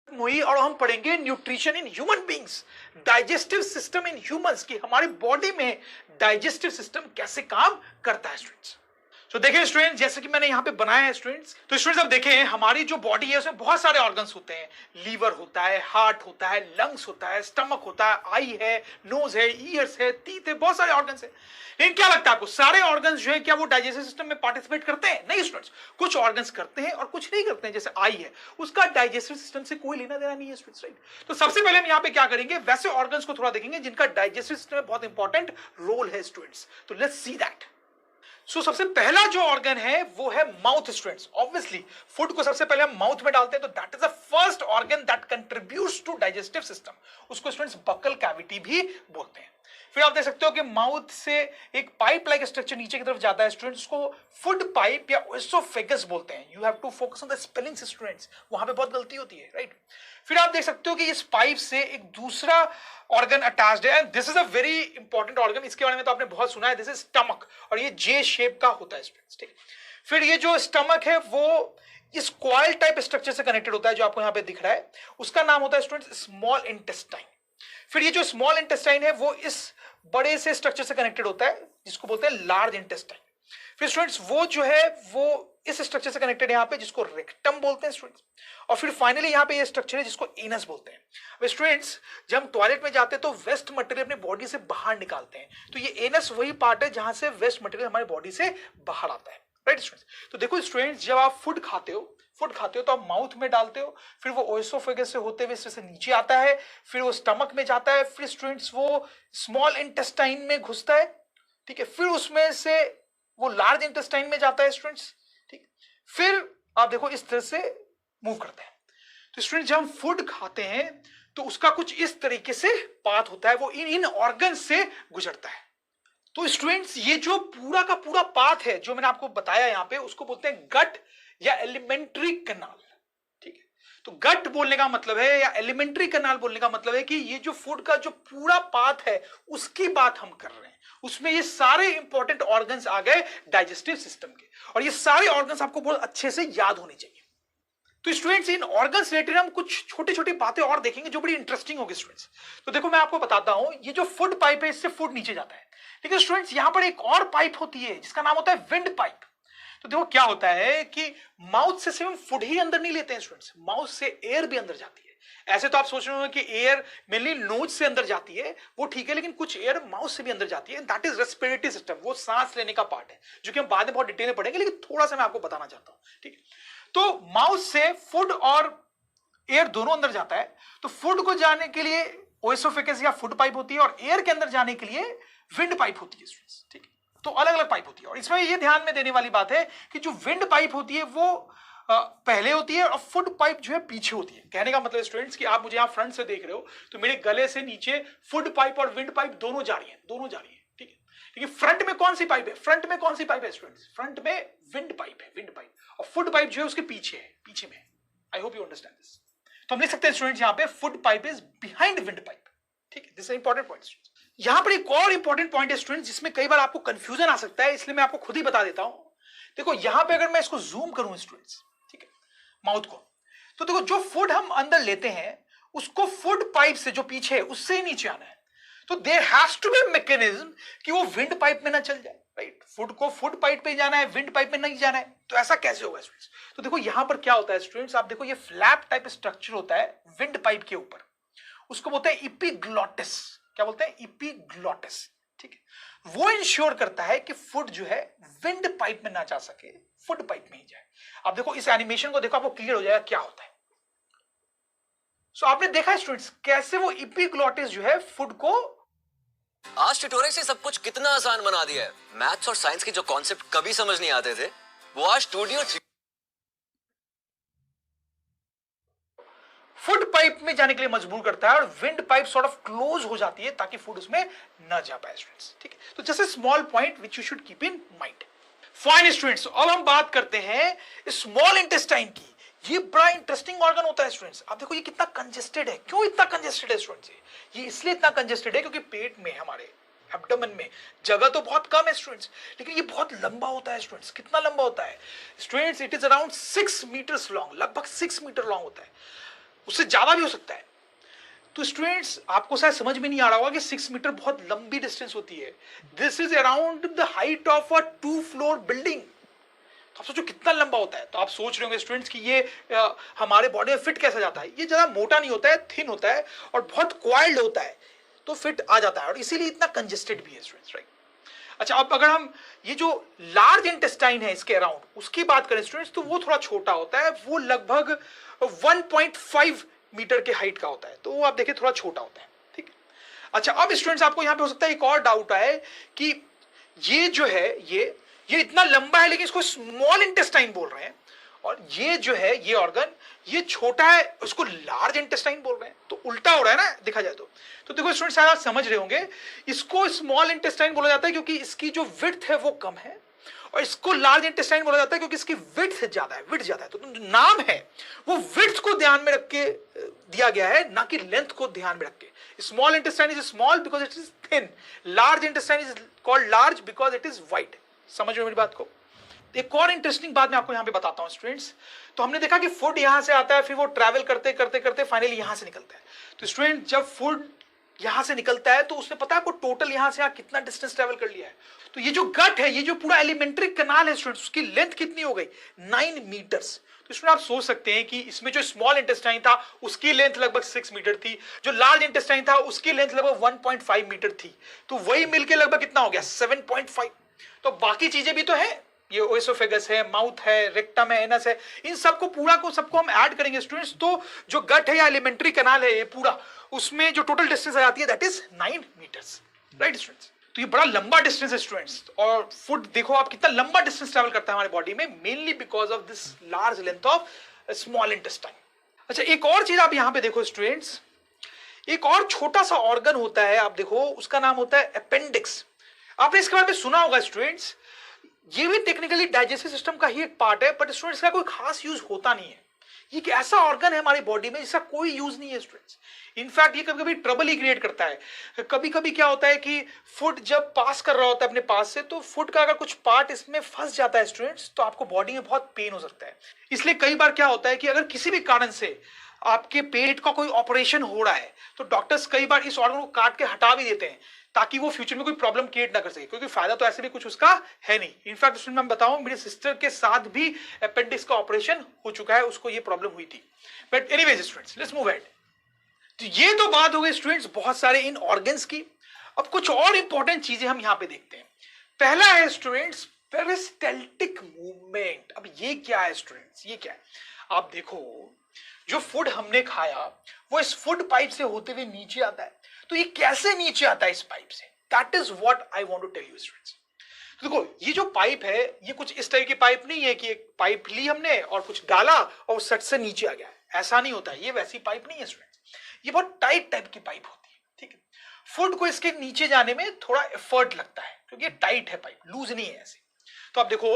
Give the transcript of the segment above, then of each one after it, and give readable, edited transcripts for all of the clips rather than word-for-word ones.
मोई और हम पढ़ेंगे nutrition in human beings, digestive system in humans की हमारी बॉडी में डाइजेस्टिव सिस्टम कैसे काम करता है स्टूडेंट्स। तो देखिए स्टूडेंट्स, जैसे कि मैंने यहाँ पे बनाया है स्टूडेंट्स, तो स्टूडेंट्स अब देखें हमारी जो बॉडी है उसमें बहुत सारे ऑर्गन्स होते हैं। लीवर होता है, हार्ट होता है, लंग्स होता है, स्टमक होता है, आई है, नोज है, ईयर्स है, टीथ है, बहुत सारे ऑर्गन्स है। लेकिन क्या लगता है आपको, सारे ऑर्गन्स जो है क्या वो डाइजेस्टिव सिस्टम में पार्टिसिपेट करते हैं? नहीं स्टूडेंट्स, कुछ ऑर्गन्स करते हैं और कुछ नहीं करते हैं। जैसे आई है, उसका डाइजेस्टिव सिस्टम से कोई लेना देना नहीं है स्टूडेंट्स, राइट। तो सबसे पहले हम यहाँ पे क्या करेंगे, वैसे ऑर्गन्स को थोड़ा देखेंगे जिनका डाइजेस्टिव सिस्टम में बहुत इंपॉर्टेंट रोल है स्टूडेंट्स। तो लेट्स सी दैट। सबसे पहला जो ऑर्गन है वो है माउथ स्टूडेंट्स। ऑब्वियसली फूड को सबसे पहले हम माउथ में डालते हैं, तो that is the first organ that contributes to digestive system. उसको स्टूडेंट्स बकल कैविटी भी बोलते हैं। फिर आप देख सकते हो कि माउथ से एक पाइप लाइक स्ट्रक्चर नीचे की तरफ जाता है स्टूडेंट्स, उसको फूड पाइप या ओएसोफेगस बोलते हैं। You have to focus on the spellings students, वहां पे बहुत गलती होती है, राइट। फिर आप देख सकते हो कि इस पाइप से एक दूसरा ऑर्गन अटैच्ड है, and this is a very important organ. इसके बारे में तो आपने बहुत सुना है, दिस इज स्टमक, और ये जे शेप का होता है स्टूडेंट्स, ठीक। फिर ये जो स्टमक है वो इस कॉइल टाइप स्ट्रक्चर से कनेक्टेड होता है, जो आपको यहां पे दिख रहा है, उसका नाम होता है स्टूडेंट्स स्मॉल इंटेस्टाइन। फिर ये जो स्मॉल इंटेस्टाइन है वो इस बड़े से स्ट्रक्चर से कनेक्टेड होता है जिसको बोलते हैं लार्ज इंटेस्टाइन। फिर स्टूडेंट्स वो जो है वो इस स्ट्रक्चर से कनेक्टेड है यहाँ पे, जिसको रेक्टम बोलते हैं स्टूडेंट्स। और फिर फाइनली यहाँ पे ये स्ट्रक्चर है जिसको एनस बोलते हैं। अब स्टूडेंट्स, जब हम टॉयलेट में जाते हैं तो वेस्ट मटेरियल अपनी बॉडी से बाहर निकालते हैं, तो ये एनस वही पार्ट है जहां से वेस्ट मटेरियल हमारी बॉडी से बाहर आता है, राइट स्टूडेंट्स। तो देखो स्टूडेंट्स, जब आप फूड खाते हो तो आप माउथ में डालते हो, फिर वो ओएसोफेगस से होते हुए से नीचे आता है, फिर वो स्टमक में जाता है, फिर स्टूडेंट्स वो स्मॉल इंटेस्टाइन में घुसता है, ठीक है, फिर उसमें से वो लार्ज इंटेस्टाइन में जाता है स्टूडेंट्स, ठीक। फिर आप देखो इस तरह से मूव करते हैं। तो स्टूडेंट्स, जब हम फूड खाते हैं तो उसका कुछ इस तरीके से पाथ होता है, वो इन ऑर्गन से गुजरता है। तो स्टूडेंट्स, ये जो पूरा का पूरा पाथ है जो मैंने आपको बताया यहां पे, उसको बोलते हैं गट या एलिमेंट्री कनाल, ठीक है। तो गट बोलने का मतलब है या एलिमेंट्री कनाल बोलने का मतलब है कि ये जो फूड का जो पूरा पाथ है उसकी बात हम कर रहे हैं। उसमें ये सारे इंपॉर्टेंट ऑर्गन्स आ गए डाइजेस्टिव सिस्टम के, और ये सारे ऑर्गन्स आपको बहुत अच्छे से याद होने चाहिए। तो स्टूडेंट्स, इन ऑर्गन्स रिलेटेड हम कुछ छोटी छोटी बातें और देखेंगे जो बड़ी इंटरेस्टिंग होगी स्टूडेंट्स। तो देखो मैं आपको बताता हूं, ये जो फूड पाइप है इससे फूड नीचे जाता है, लेकिन स्टूडेंट्स यहां पर एक और पाइप होती है जिसका नाम होता है विंड पाइप। तो देखो क्या होता है कि माउथ से सिर्फ फूड ही अंदर नहीं लेते हैं स्टूडेंट्स, माउथ से एयर भी अंदर जाती है। ऐसे तो आप सोच रहे हो कि एयर मेनली नोज से अंदर जाती है, वो ठीक है, लेकिन कुछ एयर माउथ से भी अंदर जाती है। दैट इज रेस्पिरेटरी सिस्टम, वो सांस लेने का पार्ट है, जो कि हम बाद में बहुत डिटेल में पढ़ेंगे, लेकिन थोड़ा सा मैं आपको बताना चाहता हूं, ठीक है। तो माउथ से फूड और एयर दोनों अंदर जाता है। तो फूड को जाने के लिए ओएसोफेगस या फूड पाइप होती है, और एयर के अंदर जाने के लिए विंड पाइप होती है स्टूडेंट्स, ठीक है। तो अलग अलग पाइप होती है, और इसमें ये ध्यान में देने वाली बात है कि जो विंड पाइप होती है वो पहले होती है और फुट पाइप जो है पीछे होती है। कहने का मतलब स्टूडेंट्स कि आप मुझे यहाँ फ्रंट से देख रहे हो तो मेरे गले से नीचे फुट पाइप और विंड पाइप दोनों जा रही है, ठीक है। लेकिन फ्रंट में कौन सी पाइप है, स्टूडेंट्स? फ्रंट में विंड पाइप है, और फुट पाइप जो है उसके पीछे है, पीछे में। I hope you understand this. तो हम लिख सकते हैं स्टूडेंट्स यहाँ पे foot pipe is behind wind pipe, ठीक है। This is important point. यहां पर एक और इंपॉर्टेंट पॉइंट है स्टूडेंट्स, जिसमें कई बार आपको कंफ्यूजन आ सकता है, इसलिए मैं आपको खुद ही बता देता हूं। देखो यहां पे अगर मैं इसको जूम करूं स्टूडेंट्स, ठीक है, माउथ को, तो देखो जो फूड हम अंदर लेते हैं उसको फूड पाइप से जो पीछे है उससे ही नीचे आना है। तो there has to be mechanism कि वो विंड पाइप में ना चल जाए, राइट। फूड को फूड पाइप पे जाना है, विंड पाइप में नहीं जाना है। तो ऐसा कैसे होगा स्टूडेंट्स? तो देखो यहां पर क्या होता है स्टूडेंट्स, आप देखो ये फ्लैप टाइप स्ट्रक्चर होता है विंड पाइप के ऊपर, उसको बोलते हैं इपिग्लॉटिस। क्या बोलते हैं? इपिग्लॉटिस, ठीक है। वो इंश्योर करता है कि फूड जो है विंड पाइप में ना जा सके, फूड पाइप में ही जाए। आप देखो इस एनिमेशन को देखो, आपको क्लियर हो जाएगा क्या होता है। आपने देखा है स्टूडेंट्स कैसे वो इपिग्लॉटिस जो है फूड को, आज ट्यूटोरियल से सब कुछ कितना आसान बना दिया है। मैथ्स और साइंस के जो कॉन्सेप्ट कभी समझ नहीं आते थे वो आज स्टूडियो फूड पाइप में जाने के लिए मजबूर करता है, और wind pipe sort of close हो जाती है ताकि फूड उसमें न जा पाए स्टूडेंट्स, ठीक है। तो just a small point which you should keep in mind. Fine students, अब हम बात करते हैं स्मॉल इंटेस्टाइन की। ये बड़ा इंटरेस्टिंग ऑर्गन होता है स्टूडेंट्स। आप देखो ये कितना कंजेस्टेड है। क्यों इतना कंजेस्टेड है स्टूडेंट्स? ये इसलिए इतना कंजेस्टेड है क्योंकि पेट में, हमारे एब्डोमेन में जगह तो बहुत कम है स्टूडेंट्स, लेकिन ये बहुत लंबा होता है स्टूडेंट्स। कितना लंबा होता है students? It is around 6 metres long, लगभग 6 मीटर लॉन्ग होता है। उससे ज्यादा भी हो सकता है। तो स्टूडेंट्स आपको शायद समझ में नहीं आ रहा होगा कि 6 मीटर बहुत लंबी डिस्टेंस होती है। This is around the height of a 2 floor building. तो आप सोचो कितना लंबा होता है। तो आप सोच रहे होंगे स्टूडेंट्स कि ये हमारे बॉडी में फिट कैसे जाता है। ये ज्यादा मोटा नहीं होता है, थिन होता है और बहुत क्वाइल्ड होता है, तो फिट आ जाता है और इसीलिए इतना कंजेस्टेड भी है स्टूडेंट्स, राइट। अच्छा, अब अगर हम ये जो लार्ज इंटेस्टाइन है इसके अराउंड उसकी बात करें स्टूडेंट्स, तो वो थोड़ा छोटा होता है। वो लगभग 1.5 मीटर के हाइट का होता है, तो वो आप देखिए थोड़ा छोटा होता है, ठीक है। अच्छा, अब स्टूडेंट्स आपको यहां पे हो सकता है एक और डाउट आए कि ये जो है ये इतना लंबा है लेकिन इसको स्मॉल इंटेस्टाइन बोल रहे हैं, और ये जो है ये ऑर्गन ये छोटा है उसको लार्ज इंटेस्टाइन बोल रहे हैं। तो उल्टा हो रहा है ना देखा जाए तो देखो स्टूडेंट्स शायद आप समझ रहे होंगे, इसको स्मॉल इंटेस्टाइन बोला जाता है क्योंकि इसकी जो विड्थ है वो कम है, और इसको लार्ज इंटेस्टाइन बोला जाता है क्योंकि इसकी विड्थ ज्यादा है। तो नाम है वो विड्थ को ध्यान में रख के दिया गया है, ना कि लेंथ को ध्यान में रख के। Small intestine is small because it is thin, large intestine is called large because it is wide. समझ रहे हो मेरी बात को। एक और इंटरेस्टिंग बात मैं आपको यहां पे बताता हूं स्टूडेंट्स। तो हमने देखा कि फूड यहां से आता है, फिर वो ट्रैवल करते करते करते फाइनली यहां से निकलता है। तो स्टूडेंट जब फूड यहां से निकलता है तो उसने पता है आपको टोटल यहां से कितना डिस्टेंस ट्रैवल कर लिया है। तो ये जो गट है, ये जो पूरा एलिमेंट्री कैनाल है स्टूडेंट्स, उसकी लेंथ कितनी हो गई 9 मीटर्स। तो इसमें आप सोच सकते हैं कि इसमें जो स्मॉल इंटेस्टाइन था उसकी लेंथ लगभग 6 मीटर थी, जो लार्ज इंटेस्टाइन था उसकी लेंथ लगभग 1.5 मीटर थी। तो वही मिलके लगभग कितना हो गया 7.5। तो बाकी चीजें भी तो है, ये ओएसोफेगस है, माउथ है, रेक्टम है, एनस है, इन सबको सबको हम ऐड करेंगे स्टूडेंट्स, तो जो गट है या एलिमेंट्री कैनाल है ये पूरा, उसमें जो टोटल डिस्टेंस आ जाती है that is 9 metres, right students. तो ये बड़ा लंबा डिस्टेंस है स्टूडेंट्स, और फूड देखो आप कितना लंबा डिस्टेंस ट्रैवल करता है हमारे बॉडी में, mainly because of this large length of small intestine. अच्छा, एक और चीज आप यहां पे देखो स्टूडेंट्स, एक और छोटा सा ऑर्गन होता है, आप देखो उसका नाम होता है अपेंडिक्स। आपने इसके बारे में सुना होगा स्टूडेंट्स। ये भी टेक्निकली डाइजेस्टिव सिस्टम का ही एक पार्ट है, बट स्टूडेंट्स का कोई खास यूज होता नहीं है। ये एक ऐसा ऑर्गन है हमारी बॉडी में जिसका कोई यूज नहीं है स्टूडेंट्स। इनफैक्ट ये कभी कभी ट्रबल ही क्रिएट करता है। कभी कभी क्या होता है कि फूड जब पास कर रहा होता है अपने पास से, तो फूड का अगर कुछ पार्ट इसमें फंस जाता है स्टूडेंट्स, तो आपको बॉडी में बहुत पेन हो सकता है। इसलिए कई बार क्या होता है कि अगर किसी भी कारण से आपके पेट का कोई ऑपरेशन हो रहा है, तो डॉक्टर्स कई बार इस ऑर्गन को काट के हटा भी देते हैं ताकि वो फ्यूचर में कोई प्रॉब्लम क्रिएट ना कर सके, क्योंकि फायदा तो ऐसे भी कुछ उसका है नहीं। इनफैक्ट उसमें मैं बताऊं, मेरी सिस्टर के साथ भी अपेंडिक्स का ऑपरेशन हो चुका है, उसको ये प्रॉब्लम हुई थी। But anyways students, let's move ahead. तो ये तो बात हो गई स्टूडेंट्स बहुत सारे इन ऑर्गन्स की। अब कुछ और इंपॉर्टेंट चीजें हम यहां पे देखते हैं। पहला है स्टूडेंट्स पेरिस्टाल्टिक मूवमेंट। अब ये क्या है स्टूडेंट्स, ये क्या है? आप देखो, जो फूड हमने खाया वो इस फूड पाइप से होते हुए नीचे आता है। तो ये कैसे नीचे आता है इस पाइप से? That is what I want to tell you students. देखो, ये जो पाइप है ये कुछ इस तरह की पाइप नहीं है कि एक पाइप ली हमने और कुछ डाला और सट से नीचे आ गया। ऐसा नहीं होता है, ये वैसी पाइप नहीं है स्टूडेंट्स। ये बहुत टाइट टाइप की पाइप होती है, ठीक है। फूड को इसके नीचे जाने में थोड़ा एफर्ट लगता है क्योंकि ये टाइट है पाइप, लूज नहीं है ऐसे। तो आप देखो,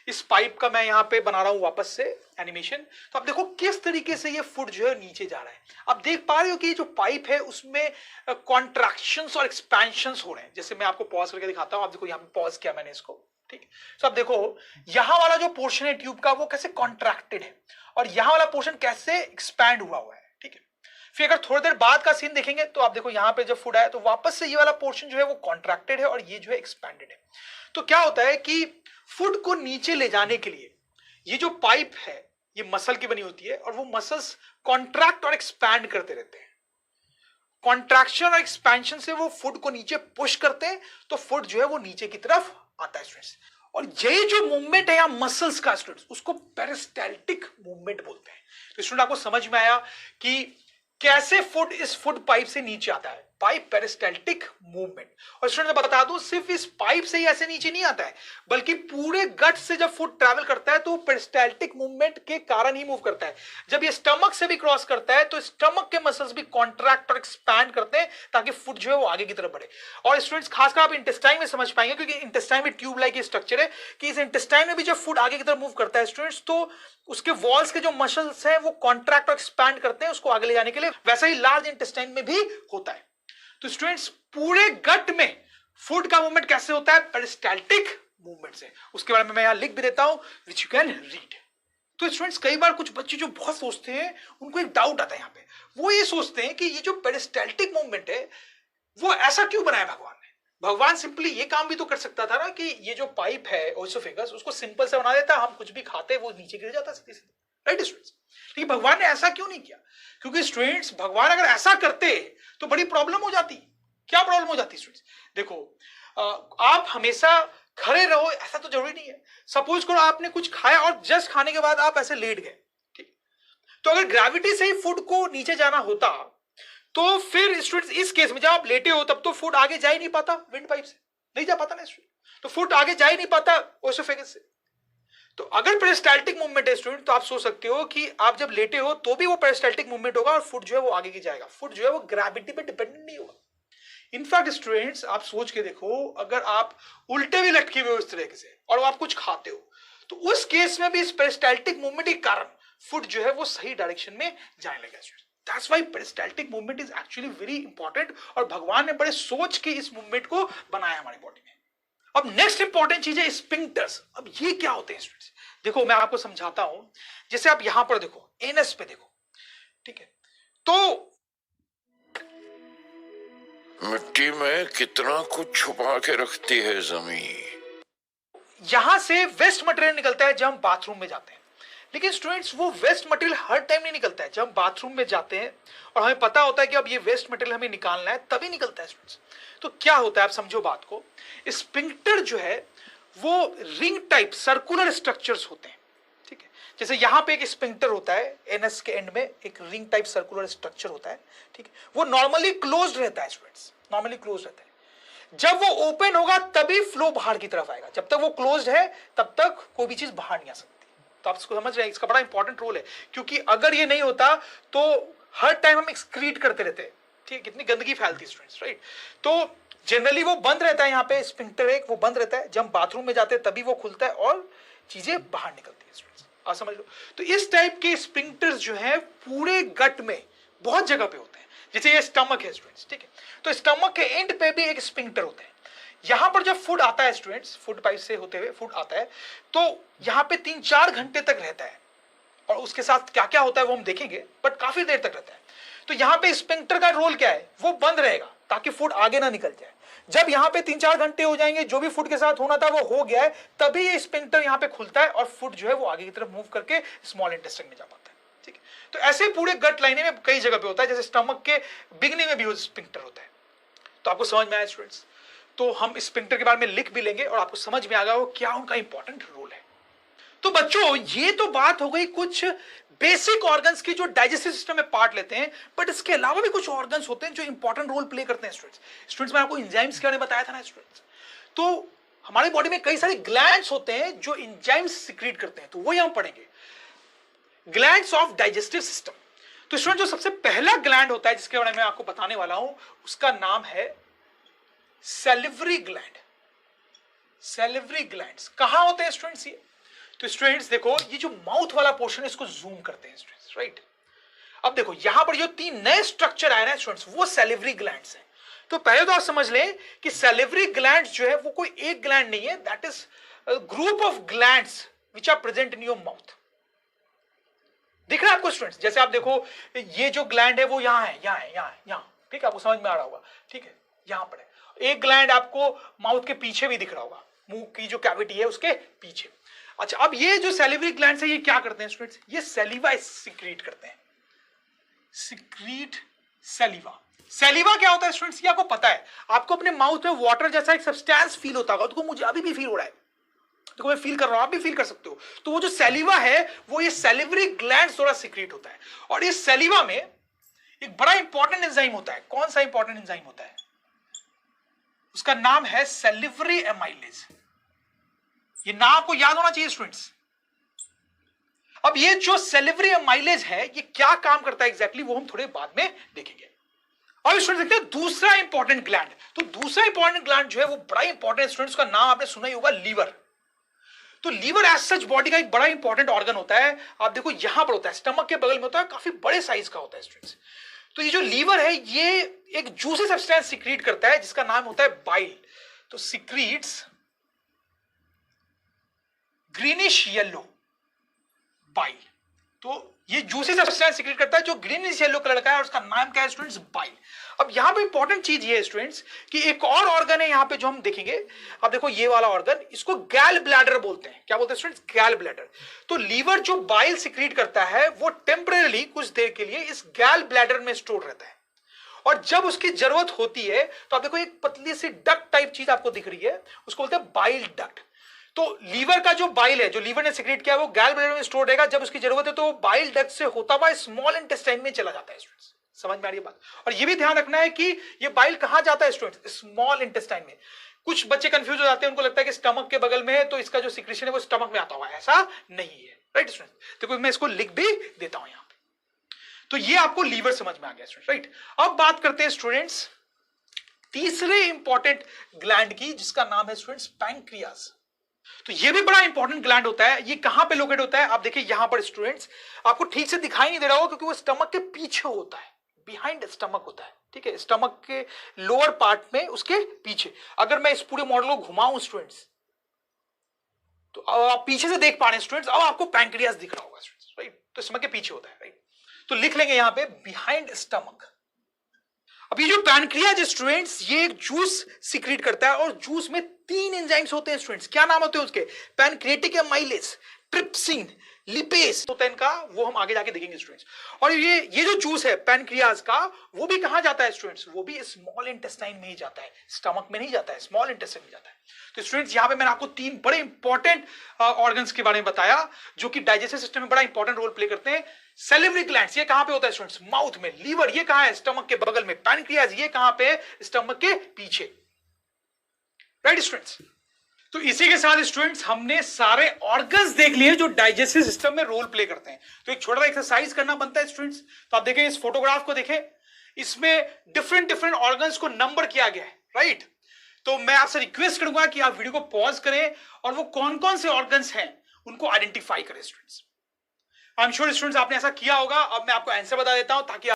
इस पाइप का मैं यहां पे बना रहा हूं वापस से एनिमेशन। तो आप देखो किस तरीके से ये फूड जो है नीचे जा रहा है। आप देख पा रहे हो कि ये जो पाइप है उसमें कॉन्ट्रैक्शंस और एक्सपेंशंस हो रहे हैं। जैसे मैं आपको पॉज करके दिखाता हूं। आप देखो, यहां पे पॉज किया मैंने इसको, ठीक है। तो आप देखो यहां वाला जो पोर्शन है ट्यूब का वो कैसे कॉन्ट्रैक्टेड है और यहां वाला पोर्शन कैसे एक्सपैंड हुआ है, ठीक है। फिर अगर थोड़ी देर बाद का सीन देखेंगे तो आप देखो यहां पे जब फूड आया तो वापस से ये वाला पोर्शन जो है वो कॉन्ट्रैक्टेड है और ये जो है एक्सपैंडेड है। तो क्या होता है कि फूड को नीचे ले जाने के लिए ये जो पाइप है ये मसल की बनी होती है और वो मसल्स कॉन्ट्रैक्ट और एक्सपैंड करते रहते हैं। कॉन्ट्रैक्शन और एक्सपेंशन से वो फूड को नीचे पुश करते हैं, तो फूड जो है वो नीचे की तरफ आता है स्टूडेंट्स। और ये जो मूवमेंट है या मसल्स का स्टूडेंट्स, उसको पेरिस्टाल्टिक मूवमेंट बोलते हैं। तो स्टूडेंट आपको समझ में आया कि कैसे फूड इस फूड पाइप से नीचे आता है, बाय पेरिस्टाल्टिक मूवमेंट। और स्टूडेंट मैं बता दूं, सिर्फ इस पाइप से ही ऐसे नीचे नहीं आता है, बल्कि पूरे गट से जब फूड ट्रैवल करता है तो पेरिस्टाल्टिक मूवमेंट के कारण ही मूव करता है। जब ये स्टमक से भी क्रॉस करता है तो स्टमक के मसल्स भी कॉन्ट्रैक्ट और एक्सपैंड करते हैं ताकि फूड जो है वो आगे की तरफ बढ़े। और स्टूडेंट्स खासकर आप इंटेस्टाइन में समझ पाएंगे, क्योंकि इंटेस्टाइन में ट्यूब लाइक स्ट्रक्चर है कि इस इंटेस्टाइन में भी जब फूड आगे की तरफ मूव करता है स्टूडेंट्स, तो उसके वॉल्स के जो मसल्स हैं वो कॉन्ट्रैक्ट और एक्सपैंड करते हैं उसको आगे ले जाने के लिए। वैसा ही लार्ज इंटेस्टाइन में भी होता है। तो स्टूडेंट्स पूरे गट में फूड का मूवमेंट कैसे होता है? पेरिस्टाल्टिक मूवमेंट से। उसके बारे में मैं यहां लिख भी देता हूं, विच यू कैन रीड। तो स्टूडेंट्स कई बार कुछ बच्चे जो बहुत सोचते हैं, उनको एक डाउट आता है यहाँ पे, वो ये सोचते हैं कि ये जो पेरिस्टाल्टिक मूवमेंट है वो ऐसा क्यों बनाया भगवान ने। भगवान सिंपली ये काम भी तो कर सकता था ना कि ये जो पाइप है ओसोफेगस उसको सिंपल से बना देता, हम कुछ भी खाते वो नीचे गिर जाता सीधे सीधे, राइट स्टूडेंट्स। लेकिन भगवान ने ऐसा क्यों नहीं किया? क्योंकि स्टूडेंट्स भगवान अगर ऐसा करते तो बड़ी प्रॉब्लम हो जाती। क्या प्रॉब्लम हो जाती स्टूडेंट्स? देखो आप हमेशा खड़े रहो ऐसा तो जरूरी नहीं है। सपोज करो आपने कुछ खाया और जस्ट खाने के बाद आप ऐसे लेट गए, ठीक, तो अगर ग्रेविटी से ही फूड को नीचे जाना होता तो फिर स्टूडेंट्स इस केस में जब आप लेटे हो तब तो फूड आगे जा ही नहीं पाता, विंड पाइप से नहीं जा पाता ना स्टूडेंट, तो फूड आगे जा ही नहीं पाता ओसोफेगस से। तो अगर पेरिस्टाल्टिक मूवमेंट है स्टूडेंट तो आप सोच सकते हो कि आप जब लेटे हो तो भी वो पेरिस्टाल्टिक मूवमेंट होगा और फूड जो है वो आगे की जाएगा। फूड जो है वो ग्रेविटी पे डिपेंडेंट नहीं होगा। इनफैक्ट स्टूडेंट्स आप सोच के देखो, अगर आप उल्टे भी लटके हुए उस तरीके से और आप कुछ खाते हो तो उस केस में भी इस पेरिस्टाल्टिक मूवमेंट के कारण फूड जो है वो सही डायरेक्शन में जाने लगेगा। That's why peristaltic movement is actually very important और भगवान ने बड़े सोच के इस मूवमेंट को बनाया हमारी बॉडी में। अब नेक्स्ट इंपॉर्टेंट चीज है स्पिंक्टर्स। अब ये क्या होते हैं स्टूडेंट्स? देखो मैं आपको समझाता हूं। जैसे आप यहां पर देखो, एनएस पे देखो, ठीक है, तो मिट्टी में कितना कुछ छुपा के रखती है जमीन। यहां से वेस्ट मटेरियल निकलता है जब हम बाथरूम में जाते हैं। लेकिन स्टूडेंट्स वो वेस्ट मटेरियल हर टाइम नहीं निकलता है। जब हम बाथरूम में जाते हैं और हमें पता होता है कि अब ये वेस्ट मटेरियल हमें निकालना है तभी निकलता है स्टूडेंट्स। तो क्या होता है आप समझो बात को। स्पिंक्टर जो है वो रिंग टाइप सर्कुलर स्ट्रक्चर्स होते हैं, ठीक है। जैसे यहां पे एक स्पिंक्टर होता है, एनएस के एंड में एक रिंग टाइप सर्कुलर स्ट्रक्चर होता है, ठीक है। वो नॉर्मली क्लोज्ड रहता है स्टूडेंट्स, नॉर्मली क्लोज रहता है। जब वो ओपन होगा तभी फ्लो बाहर की तरफ आएगा। जब तक वो क्लोज्ड है तब तक कोई भी चीज बाहर नहीं आ सकती। तो आप इसको समझ रहे हैं, इसका बड़ा इंपॉर्टेंट रोल है, क्योंकि अगर ये नहीं होता तो हर टाइम हम एक्सक्रीट करते रहते हैं, ठीक है, कितनी गंदगी फैलती है स्टूडेंट्स, राइट। तो जनरली वो बंद रहता है, यहाँ पे स्पिंक्टर एक वो बंद रहता है। जब हम बाथरूम में जाते हैं तभी वो खुलता है और चीजें बाहर निकलती है स्टूडेंट्स, आप समझ लो। तो इस टाइप के स्पिंक्टर्स जो है पूरे गट में बहुत जगह पे होते हैं। जैसे ये स्टमक है स्टूडेंट्स, ठीक है, तो स्टमक के एंड पे भी एक स्पिंक्टर होता है। यहां पर जब फूड आता है स्टूडेंट्स, फूड पाइप से होते हुए फूड आता है तो यहां पे 3-4 घंटे तक रहता है और उसके साथ क्या क्या होता है वो हम देखेंगे, बट काफी देर तक रहता है। तो यहां पे स्पिंक्टर का रोल क्या है, वो बंद रहेगा ताकि फूड आगे ना निकल जाए। जब यहां पे 3-4 घंटे हो जाएंगे, जो भी फूड के साथ होना था वो हो गया है, तभी ये स्पिंक्टर यहां पे खुलता है और फूड जो है वो आगे की तरफ मूव करके स्मॉल इंटेस्टाइन में जा पाता है, ठीक है। तो ऐसे पूरे गट लाइने में कई जगह पे होता है। जैसे स्टमक के बिगनिंग में भी स्पिंक्टर होता है। तो आपको समझ में आया स्टूडेंट्स? तो हम स्पिंक्टर के बारे में लिख भी लेंगे और आपको समझ में आ गया वो क्या उनका इंपॉर्टेंट रोल है। तो बच्चों ये तो बात हो गई कुछ बेसिक ऑर्गन्स की जो डाइजेस्टिव सिस्टम में पार्ट लेते हैं, बट इसके अलावा भी कुछ ऑर्गन्स होते हैं जो इंपॉर्टेंट रोल प्ले करते हैं स्टूडेंट्स। मैंने आपको एंजाइम्स के बारे में बताया था ना स्टूडेंट्स। तो हमारी बॉडी में कई सारे ग्लैंड्स होते हैं जो एंजाइम्स सिक्रीट करते हैं, तो वही हम पढ़ेंगे, ग्लैंड्स ऑफ डाइजेस्टिव सिस्टम। तो स्टूडेंट जो सबसे पहला ग्लैंड होता है जिसके बारे में आपको बताने वाला हूं उसका नाम है सैलिवरी ग्लैंड। सैलिवरी ग्लैंड्स कहां होते हैं स्टूडेंट्स? ये तो स्टूडेंट्स देखो, ये जो माउथ वाला पोर्शन है इसको जूम करते हैं स्टूडेंट्स, राइट। अब देखो यहां पर जो 3 नए स्ट्रक्चर आए ना स्टूडेंट्स, वो सैलिवरी ग्लैंड्स हैं। तो पहले तो आप समझ लें कि सैलिवरी ग्लैंड्स जो है वो कोई एक ग्लैंड नहीं है, that is group of glands which are present in your mouth. दिख रहा है आपको स्टूडेंट्स? जैसे आप देखो ये जो ग्लैंड है वो यहां है, यहां है, यहां है, यहां, ठीक है, आपको समझ में आ रहा होगा, ठीक है, यहां पर है। एक ग्लैंड आपको माउथ के पीछे भी दिख रहा होगा, मुंह की जो कैविटी है उसके पीछे। अच्छा, अब ये जो सैलिवरी ग्लैंड्स है ये क्या करते हैं स्टूडेंट्स? ये सैलिवा सिक्रीट करते हैं, सिक्रीट सैलिवा। सैलिवा क्या होता है स्टूडेंट्स? ये आपको पता है, आपको अपने माउथ में वाटर जैसा एक सब्सटेंस फील होता होगा, तो मुझे अभी भी फील हो रहा है, तो मैं फील कर रहा हूं, आप भी फील कर सकते हो। तो वो जो सैलिवा है वो ये सैलिवरी ग्लैंड्स द्वारा सिक्रीट होता है। और इस सैलिवा में एक बड़ा इंपॉर्टेंट एंजाइम होता है। कौन सा इंपॉर्टेंट एंजाइम होता है? उसका नाम है सैलिवरी एमाइलेज। ये नाम आपको याद होना चाहिए स्टूडेंट्स। अब ये जो सैलिवरी एमाइलेज है ये क्या काम करता है एग्जैक्टली वो हम थोड़े बाद में देखेंगे। और स्टूडेंट देखते हैं दूसरा इंपॉर्टेंट ग्लैंड। तो दूसरा इंपॉर्टेंट ग्लैंड जो है वो बड़ा इंपॉर्टेंट स्टूडेंट्स का नाम आपने सुना ही होगा, लीवर। तो लीवर एज सच बॉडी का एक बड़ा इंपॉर्टेंट ऑर्गन होता है। आप देखो यहां पर होता है, स्टमक के बगल में होता है, काफी बड़े साइज का होता है स्टूडेंट्स। तो ये जो लीवर है ये एक जूसी सब्सटेंस सिक्रीट करता है जिसका नाम होता है बाइल। तो सिक्रीट्स ग्रीनिश येलो बाइल। तो ये जूसी सब्सटेंस सीक्रेट करता है जो ग्रीनिश येलो कलर का है और उसका नाम क्या है स्टूडेंट्स? बाइल। अब यहां पे इंपॉर्टेंट चीज ये है स्टूडेंट्स कि एक और ऑर्गन है यहां पे जो हम देखेंगे। अब देखो ये वाला ऑर्गन, इसको गैल ब्लैडर बोलते हैं। क्या बोलते हैं स्टूडेंट्स? गैल ब्लैडर। तो लीवर जो बाइल सीक्रेट करता है वो टेम्परेली कुछ देर के लिए इस गैल ब्लैडर में स्टोर रहता है, और जब उसकी जरूरत होती है तो आप देखो एक पतली सी डक्ट टाइप चीज आपको दिख रही है, उसको बोलते हैं बाइल डक्ट। तो लीवर का जो बाइल है, जो लीवर ने सीक्रेट किया है, वो गैल ब्लैडर में स्टोर रहेगा। जब उसकी जरूरत है तो बाइल डक्ट से होता हुआ स्मॉल इंटेस्टाइन में चला जाता है स्टूडेंट्स। समझ में आ रही है बात? और ये भी ध्यान रखना है कि ये बाइल कहां जाता है स्टूडेंट्स? स्मॉल इंटेस्टाइन में। कुछ बच्चे कंफ्यूज हो जाते हैं, उनको लगता है कि स्टमक के बगल में है तो इसका जो सीक्रेशन है वो स्टमक में आता हुआ है। ऐसा नहीं है, राइट स्टूडेंट्स? देखो मैं इसको लिख भी देता हूं यहां पे। तो ये आपको लीवर समझ में आ गया स्टूडेंट्स, राइट? अब बात करते हैं स्टूडेंट्स तीसरे इंपॉर्टेंट ग्लैंड की, जिसका नाम है स्टूडेंट्स पैंक्रियाज। तो ये भी बड़ा इंपॉर्टेंट ग्लैंड होता है। ये कहां पे लोकेट होता है? आप देखिए यहां पर स्टूडेंट्स, आपको ठीक से दिखाई नहीं दे रहा होगा क्योंकि वो स्टमक के पीछे होता है, बिहाइंड स्टमक होता है, ठीक है? स्टमक के लोअर पार्ट में उसके पीछे। अगर मैं इस पूरे मॉडल को घुमाऊं स्टूडेंट्स तो आप पीछे से देख पा रहे हैं स्टूडेंट्स, अब आपको पैंक्रियाज दिख रहा होगा स्टूडेंट्स, राइट? तो स्टमक के पीछे होता है, राइट? तो लिख लेंगे यहां पे बिहाइंड स्टमक। अब ये जो पैनक्रियाज स्टूडेंट्स, ये एक जूस सीक्रेट करता है और जूस में 3 एंजाइम्स होते हैं स्टूडेंट्स। क्या नाम होते हैं उसके? पैनक्रिएटिक एमाइलेज, ट्रिप्सिन, लिपेज होता है इनका, वो हम आगे जाके देखेंगे स्टूडेंट्स। और ये जो जूस है पैनक्रियाज का, वो भी कहां जाता है स्टूडेंट्स? वो भी स्मॉल इंटेस्टाइन में ही जाता है, स्टमक में नहीं जाता है, स्मॉल इंटेस्टाइन में जाता है। तो स्टूडेंट्स यहां पे मैंने आपको 3 बड़े इंपॉर्टेंट ऑर्गन्स के बारे में बताया जो कि डाइजेस्टिव सिस्टम में बड़ा इंपॉर्टेंट रोल प्ले करते हैं। सेलिवरी ग्लैंड्स, ये कहां पे होता है स्टूडेंट्स? माउथ में। लीवर, ये कहां है? स्टमक के बगल में। पैनक्रियाज, ये कहां पे? स्टमक के पीछे, राइट स्टूडेंट्स? तो इसी के साथ स्टूडेंट्स हमने सारे ऑर्गन्स देख लिए जो डाइजेस्टिव सिस्टम में रोल प्ले करते हैं। तो एक छोटा सा एक्सरसाइज करना बनता है स्टूडेंट्स। तो आप देखें इस फोटोग्राफ को, देखें इसमें डिफरेंट डिफरेंट ऑर्गन्स को नंबर किया गया है, राइट? तो मैं आपसे रिक्वेस्ट करूंगा कि आप वीडियो को पॉज करें और वो कौन कौन से ऑर्गन्स हैं उनको आइडेंटिफाई करें students. I am sure students आपने ऐसा किया होगा। अब मैं आपको आंसर बता देता हूं ताकि